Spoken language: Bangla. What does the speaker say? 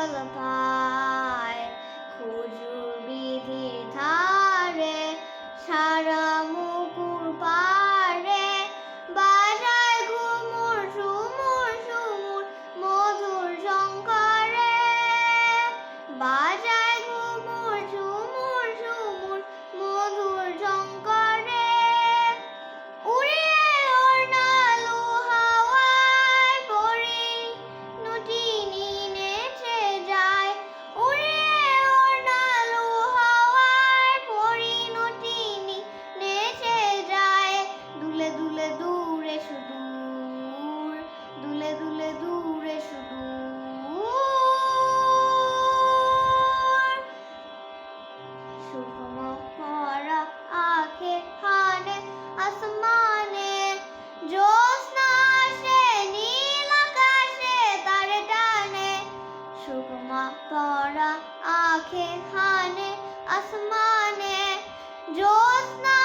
জল পায় খুজুর বিধির ধারে সারা মুকুর পারে বাজায় ঘুমুর ঝুমুর ঝুমুর মধুর শঙ্করে বাজায় ঘুমুর ঝুমুর ঝুমুর মধুর শঙ্করে উড়ে ওড়নালু হাওয়ায় পরিণতিনি নেচে যায় উড়ে ওড়নালু হাওয়ায় পরিণতিনি নেচে যায় দুলে দুলে দূরে সুদূর দুলে দুলে দূরে সুদূর শুকনো ভরা আঁখে হানে আসমানে জ্যোৎস্না আসে নীল আকাশে তারে টানে শুকনো ভরা আঁখে হানে আসমানে জ্যোৎস্না